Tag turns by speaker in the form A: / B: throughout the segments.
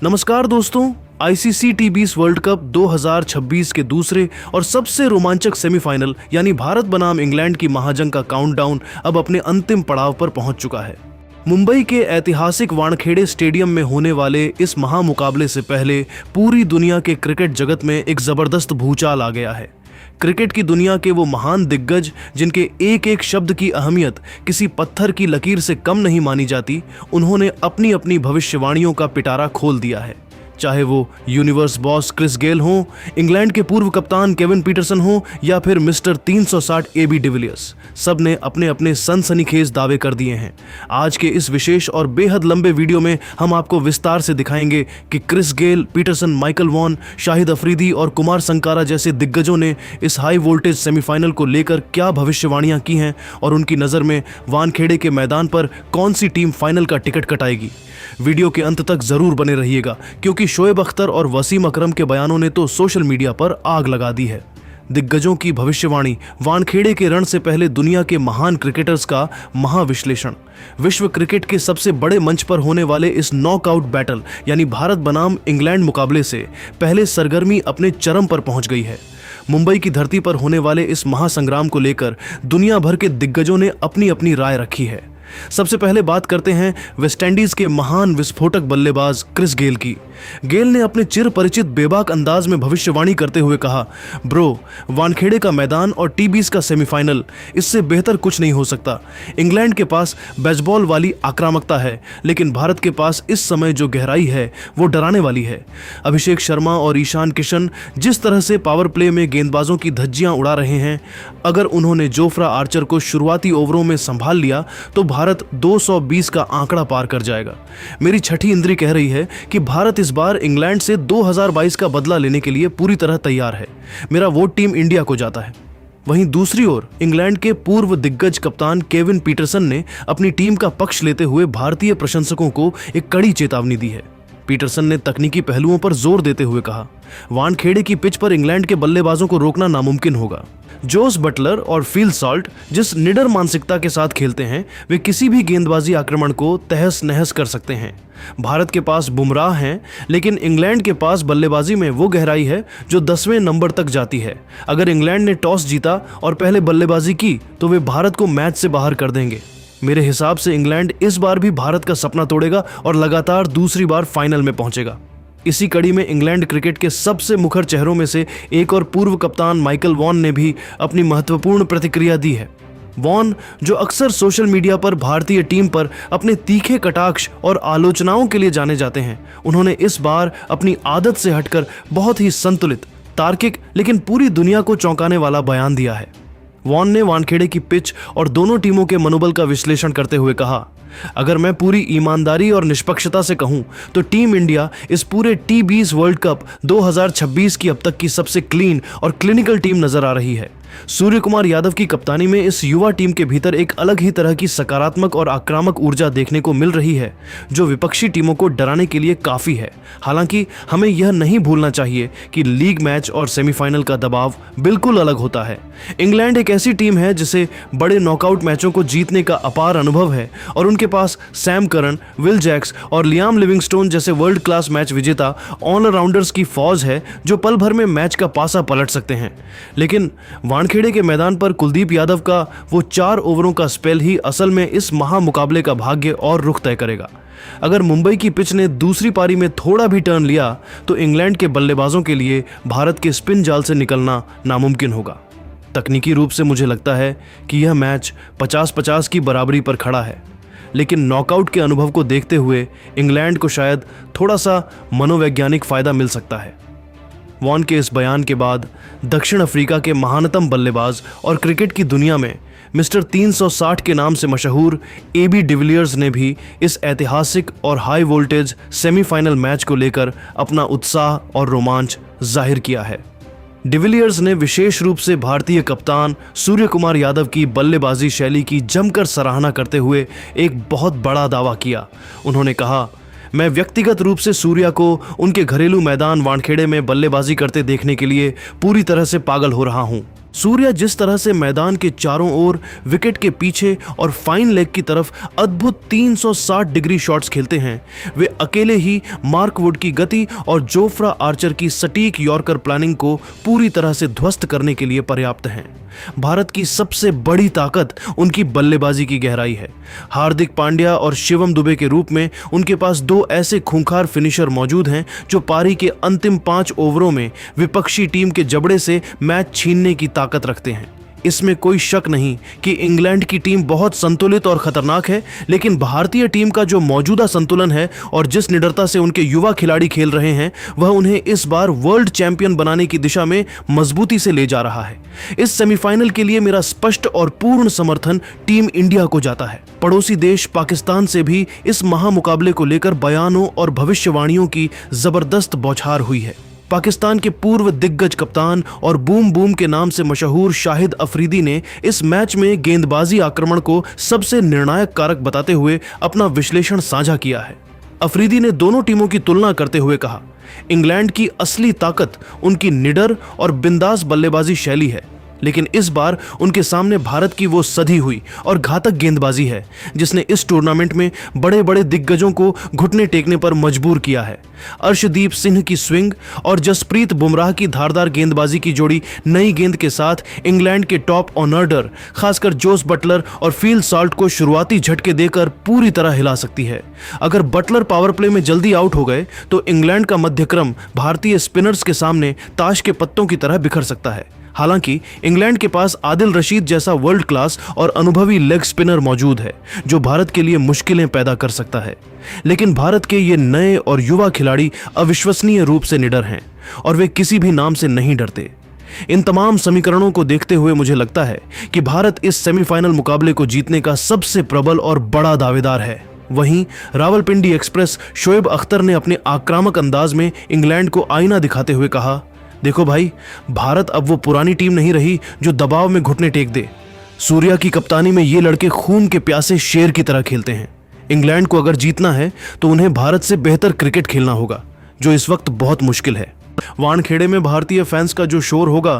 A: नमस्कार दोस्तों, आईसीसी टी20 world cup 2026 के दूसरे और सबसे रोमांचक सेमीफाइनल यानी भारत बनाम इंग्लैंड की महाजंग का काउंटडाउन अब अपने अंतिम पड़ाव पर पहुंच चुका है। मुंबई के ऐतिहासिक वानखेड़े स्टेडियम में होने वाले इस महामुकाबले से पहले पूरी दुनिया के क्रिकेट जगत में एक जबरदस्त भूचाल आ गया है। क्रिकेट की दुनिया के वो महान दिग्गज जिनके एक एक शब्द की अहमियत किसी पत्थर की लकीर से कम नहीं मानी जाती, उन्होंने अपनी अपनी भविष्यवाणियों का पिटारा खोल दिया है। चाहे वो यूनिवर्स बॉस क्रिस गेल हो, इंग्लैंड के पूर्व कप्तान केविन पीटरसन हो या फिर मिस्टर 360 एबी डिविलियर्स, सब ने अपने अपने सनसनीखेज दावे कर दिए हैं। आज के इस विशेष और बेहद लंबे वीडियो में हम आपको विस्तार से दिखाएंगे कि Chris Gayle, Pietersen, Michael Vaughan, Shahid Afridi और कुमार संकारा जैसे दिग्गजों ने इस हाई वोल्टेज सेमीफाइनल को लेकर क्या भविष्यवाणियां की हैं और उनकी नज़र में वानखेड़े के मैदान पर कौन सी टीम फाइनल का टिकट कटाएगी। वीडियो के अंत तक जरूर बने रहिएगा, क्योंकि शोएब अख्तर और वसीम अकरम के बयानों ने तो सोशल मीडिया पर आग लगा दी है। दिग्गजों की भविष्यवाणी, वानखेड़े के रण से पहले दुनिया के महान क्रिकेटर्स का महाविश्लेषण, विश्व क्रिकेट के सबसे बड़े मंच पर होने वाले इस नॉकआउट बैटल यानी भारत बनाम इंग्लैंड मुकाबले से पहले सरगर्मी अपने चरम पर पहुंच गई है। मुंबई की धरती पर होने वाले इस महासंग्राम को लेकर दुनिया भर के दिग्गजों ने अपनी अपनी राय रखी है। सबसे पहले बात करते हैं वेस्टइंडीज के महान विस्फोटक बल्लेबाज क्रिस गेल की। गेल ने अपने चिर परिचित बेबाक अंदाज में भविष्यवाणी करते हुए कहा, ब्रो, वानखेड़े का मैदान और टी20 का सेमीफाइनल, इससे बेहतर कुछ नहीं हो सकता। इंग्लैंड के पास बेसबॉल वाली आक्रामकता है, लेकिन भारत के पास इस समय जो गहराई है वो डराने वाली है। अभिषेक शर्मा और ईशान किशन जिस तरह से पावर प्ले में गेंदबाजों की धज्जियां उड़ा रहे हैं, अगर उन्होंने जोफ्रा आर्चर को शुरुआती ओवरों में संभाल लिया तो भारत 220 का आंकड़ा पार कर जाएगा। मेरी छठी इंद्री कह रही है कि भारत इस बार इंग्लैंड से 2022 का बदला लेने के लिए पूरी तरह तैयार है। मेरा वोट टीम इंडिया को जाता है। वहीं दूसरी ओर इंग्लैंड के पूर्व दिग्गज कप्तान केविन पीटरसन ने अपनी टीम का पक्ष लेते हुए भारतीय प्रशंसकों को एक कड़ी चेतावनी दी है। पीटरसन ने तकनीकी पहलुओं पर जोर देते हुए कहा, वानखेड़े की पिच पर इंग्लैंड के बल्लेबाजों को रोकना नामुमकिन होगा। जोस बटलर और फील सॉल्ट जिस निडर मानसिकता के साथ खेलते हैं, वे किसी भी गेंदबाजी आक्रमण को तहस नहस कर सकते हैं। भारत के पास बुमराह हैं, लेकिन इंग्लैंड के पास बल्लेबाजी में वो गहराई है जो 10वें नंबर तक जाती है। अगर इंग्लैंड ने टॉस जीता और पहले बल्लेबाजी की तो वे भारत को मैच से बाहर कर देंगे। मेरे हिसाब से इंग्लैंड इस बार भी भारत का सपना तोड़ेगा और लगातार दूसरी बार फाइनल में पहुंचेगा। इसी कड़ी में इंग्लैंड क्रिकेट के सबसे मुखर चेहरों में से एक और पूर्व कप्तान माइकल वॉन ने भी अपनी महत्वपूर्ण प्रतिक्रिया दी है। वॉन, जो अक्सर सोशल मीडिया पर भारतीय टीम पर अपने तीखे कटाक्ष और आलोचनाओं के लिए जाने जाते हैं, उन्होंने इस बार अपनी आदत से हटकर बहुत ही संतुलित, तार्किक लेकिन पूरी दुनिया को चौंकाने वाला बयान दिया है। वॉन ने वानखेड़े की पिच और दोनों टीमों के मनोबल का विश्लेषण करते हुए कहा, अगर मैं पूरी ईमानदारी और निष्पक्षता से कहूं तो टीम इंडिया इस पूरे टी20 वर्ल्ड कप 2026 की अब तक की सबसे क्लीन और क्लिनिकल टीम नजर आ रही है। सूर्य कुमार यादव की कप्तानी में इस युवा टीम के भीतर एक अलग ही तरह की सकारात्मक और आक्रामक ऊर्जा देखने को मिल रही है, जो विपक्षी टीमों को डराने के लिए काफी है। हालांकि हमें यह नहीं भूलना चाहिए कि लीग मैच और सेमीफाइनल का दबाव बिल्कुल अलग होता है। इंग्लैंड एक ऐसी टीम है जिसे बड़े नॉकआउट मैचों को जीतने का अपार अनुभव है और उनके पास सैम करन, विल जैक्स और लियाम लिविंगस्टोन जैसे वर्ल्ड क्लास मैच विजेता ऑलराउंडर्स की फौज है जो पल भर में मैच का पासा पलट सकते हैं। लेकिन वानखेड़े के मैदान पर कुलदीप यादव का वो 4 ओवरों का स्पेल ही असल में इस महामुकाबले का भाग्य और रुख तय करेगा। अगर मुंबई की पिच ने दूसरी पारी में थोड़ा भी टर्न लिया तो इंग्लैंड के बल्लेबाजों के लिए भारत के स्पिन जाल से निकलना नामुमकिन होगा। तकनीकी रूप से मुझे लगता है कि यह मैच 50-50 की बराबरी पर खड़ा है, लेकिन नॉकआउट के अनुभव को देखते हुए इंग्लैंड को शायद थोड़ा सा मनोवैज्ञानिक फायदा मिल सकता है। वॉन के इस बयान के बाद दक्षिण अफ्रीका के महानतम बल्लेबाज और क्रिकेट की दुनिया में मिस्टर 360 के नाम से मशहूर एबी डिविलियर्स ने भी इस ऐतिहासिक और हाई वोल्टेज सेमीफाइनल मैच को लेकर अपना उत्साह और रोमांच जाहिर किया है। डिविलियर्स ने विशेष रूप से भारतीय कप्तान सूर्य कुमार यादव की बल्लेबाजी शैली की जमकर सराहना करते हुए एक बहुत बड़ा दावा किया। उन्होंने कहा, मैं व्यक्तिगत रूप से सूर्या को उनके घरेलू मैदान वानखेड़े में बल्लेबाजी करते देखने के लिए पूरी तरह से पागल हो रहा हूं। सूर्या जिस तरह से मैदान के चारों ओर, विकेट के पीछे और फाइन लेग की तरफ अद्भुत 360 डिग्री शॉट्स खेलते हैं, वे अकेले ही मार्क वुड की गति और जोफ्रा आर्चर की सटीक यॉर्कर प्लानिंग को पूरी तरह से ध्वस्त करने के लिए पर्याप्त हैं। भारत की सबसे बड़ी ताकत उनकी बल्लेबाजी की गहराई है। हार्दिक पांड्या और शिवम दुबे के रूप में उनके पास दो ऐसे खूंखार फिनिशर मौजूद हैं जो पारी के अंतिम 5 ओवरों में विपक्षी टीम के जबड़े से मैच छीनने की ताकत रखते हैं। इसमें कोई शक नहीं कि इंग्लैंड की टीम बहुत संतुलित और खतरनाक है, लेकिन भारतीय टीम का जो मौजूदा संतुलन है और जिस निडरता से उनके युवा खिलाड़ी खेल रहे हैं, वह उन्हें इस बार वर्ल्ड चैंपियन बनाने की दिशा में मजबूती से ले जा रहा है। इस सेमीफाइनल के लिए मेरा स्पष्ट और पूर्ण समर्थन टीम इंडिया को जाता है। पड़ोसी देश पाकिस्तान से भी इस महामुकाबले को लेकर बयानों और भविष्यवाणियों की जबरदस्त बौछार हुई है। पाकिस्तान के पूर्व दिग्गज कप्तान और बूम बूम के नाम से मशहूर शाहिद अफरीदी ने इस मैच में गेंदबाजी आक्रमण को सबसे निर्णायक कारक बताते हुए अपना विश्लेषण साझा किया है। अफरीदी ने दोनों टीमों की तुलना करते हुए कहा, इंग्लैंड की असली ताकत उनकी निडर और बिंदास बल्लेबाजी शैली है, लेकिन इस बार उनके सामने भारत की वो सधी हुई और घातक गेंदबाजी है जिसने इस टूर्नामेंट में बड़े बड़े दिग्गजों को घुटने टेकने पर मजबूर किया है। अर्शदीप सिंह की स्विंग और जसप्रीत बुमराह की धारदार गेंदबाजी की जोड़ी नई गेंद के साथ इंग्लैंड के टॉप ऑर्डर खासकर जोस बटलर और फील साल्ट को शुरुआती झटके देकर पूरी तरह हिला सकती है। अगर बटलर पावर प्ले में जल्दी आउट हो गए तो इंग्लैंड का मध्यक्रम भारतीय स्पिनर्स के सामने ताश के पत्तों की तरह बिखर सकता है। हालांकि इंग्लैंड के पास आदिल रशीद जैसा वर्ल्ड क्लास और अनुभवी लेग स्पिनर मौजूद है जो भारत के लिए मुश्किलें पैदा कर सकता है, लेकिन भारत के ये नए और युवा खिलाड़ी अविश्वसनीय रूप से निडर हैं और वे किसी भी नाम से नहीं डरते। इन तमाम समीकरणों को देखते हुए मुझे लगता है कि भारत इस सेमीफाइनल मुकाबले को जीतने का सबसे प्रबल और बड़ा दावेदार है। वहीं रावलपिंडी एक्सप्रेस शोएब अख्तर ने अपने आक्रामक अंदाज में इंग्लैंड को आईना दिखाते हुए कहा, देखो भाई, भारत अब वो पुरानी टीम नहीं रही जो दबाव में घुटने टेक दे। सूर्या की कप्तानी में ये लड़के खून के प्यासे शेर की तरह खेलते हैं। इंग्लैंड को अगर जीतना है तो उन्हें भारत से बेहतर क्रिकेट खेलना होगा, जो इस वक्त बहुत मुश्किल है। वानखेड़े में भारतीय फैंस का जो शोर होगा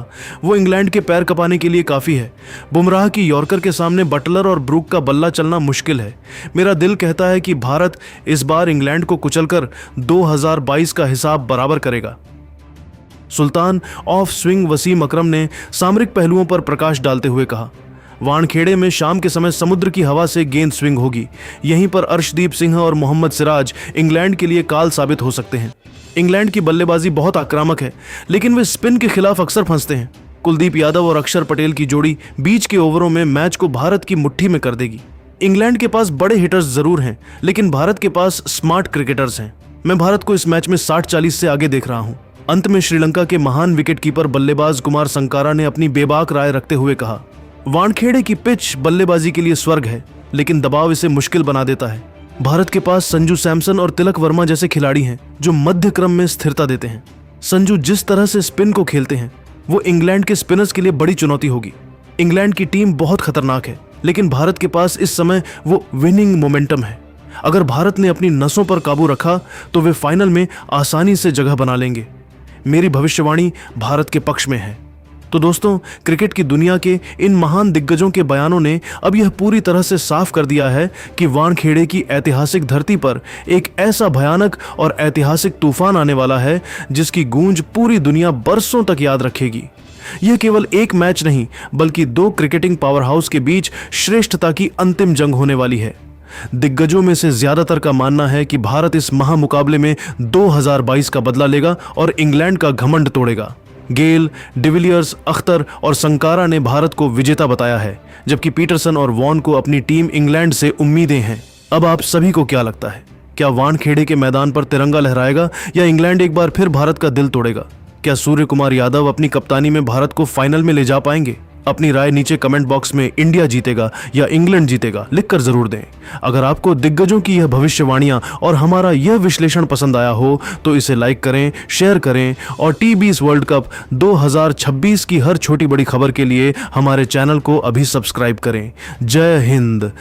A: वो इंग्लैंड के पैर कपाने के लिए काफी है। बुमराह की यॉर्कर के सामने बटलर और ब्रूक का बल्ला चलना मुश्किल है। मेरा दिल कहता है कि भारत इस बार इंग्लैंड को कुचलकर 2022 का हिसाब बराबर करेगा। सुल्तान ऑफ स्विंग वसीम अकरम ने सामरिक पहलुओं पर प्रकाश डालते हुए कहा, वानखेड़े में शाम के समय समुद्र की हवा से गेंद स्विंग होगी। यहीं पर अर्शदीप सिंह और मोहम्मद सिराज इंग्लैंड के लिए काल साबित हो सकते हैं। इंग्लैंड की बल्लेबाजी बहुत आक्रामक है, लेकिन वे स्पिन के खिलाफ अक्सर फंसते हैं। कुलदीप यादव और अक्षर पटेल की जोड़ी बीच के ओवरों में मैच को भारत की मुट्ठी में कर देगी। इंग्लैंड के पास बड़े हिटर्स जरूर हैं, लेकिन भारत के पास स्मार्ट क्रिकेटर्स हैं। मैं भारत को इस मैच में 60-40 से आगे देख रहा हूं। अंत में श्रीलंका के महान विकेटकीपर बल्लेबाज कुमार संकारा ने अपनी बेबाक राय रखते हुए कहा, वानखेड़े की पिच बल्लेबाजी के लिए स्वर्ग है, लेकिन दबाव इसे मुश्किल बना देता है। भारत के पास संजू सैमसन और तिलक वर्मा जैसे खिलाड़ी हैं जो मध्य क्रम में स्थिरता देते हैं। संजू जिस तरह से स्पिन को खेलते हैं वो इंग्लैंड के स्पिनर्स के लिए बड़ी चुनौती होगी। इंग्लैंड की टीम बहुत खतरनाक है, लेकिन भारत के पास इस समय वो विनिंग मोमेंटम है। अगर भारत ने अपनी नसों पर काबू रखा तो वे फाइनल में आसानी से जगह बना लेंगे। मेरी भविष्यवाणी भारत के पक्ष में है। तो दोस्तों, क्रिकेट की दुनिया के इन महान दिग्गजों के बयानों ने अब यह पूरी तरह से साफ कर दिया है कि वानखेड़े की ऐतिहासिक धरती पर एक ऐसा भयानक और ऐतिहासिक तूफान आने वाला है जिसकी गूंज पूरी दुनिया बरसों तक याद रखेगी। यह केवल एक मैच नहीं, बल्कि 2 क्रिकेटिंग पावर हाउस के बीच श्रेष्ठता की अंतिम जंग होने वाली है। दिग्गजों में से ज्यादातर का मानना है कि भारत इस महामुकाबले में 2022 का बदला लेगा और इंग्लैंड का घमंड तोड़ेगा। गेल, डिविलियर्स, अख्तर और संकारा ने भारत को विजेता बताया है, जबकि पीटरसन और वॉन को अपनी टीम इंग्लैंड से उम्मीदें हैं। अब आप सभी को क्या लगता है, क्या वानखेड़े के मैदान पर तिरंगा लहराएगा या इंग्लैंड एक बार फिर भारत का दिल तोड़ेगा? क्या सूर्य कुमार यादव अपनी कप्तानी में भारत को फाइनल में ले जा पाएंगे? अपनी राय नीचे कमेंट बॉक्स में इंडिया जीतेगा या इंग्लैंड जीतेगा लिखकर जरूर दें। अगर आपको दिग्गजों की यह भविष्यवाणियां और हमारा यह विश्लेषण पसंद आया हो तो इसे लाइक करें, शेयर करें और टी20 वर्ल्ड कप 2026 की हर छोटी बड़ी खबर के लिए हमारे चैनल को अभी सब्सक्राइब करें। जय हिंद,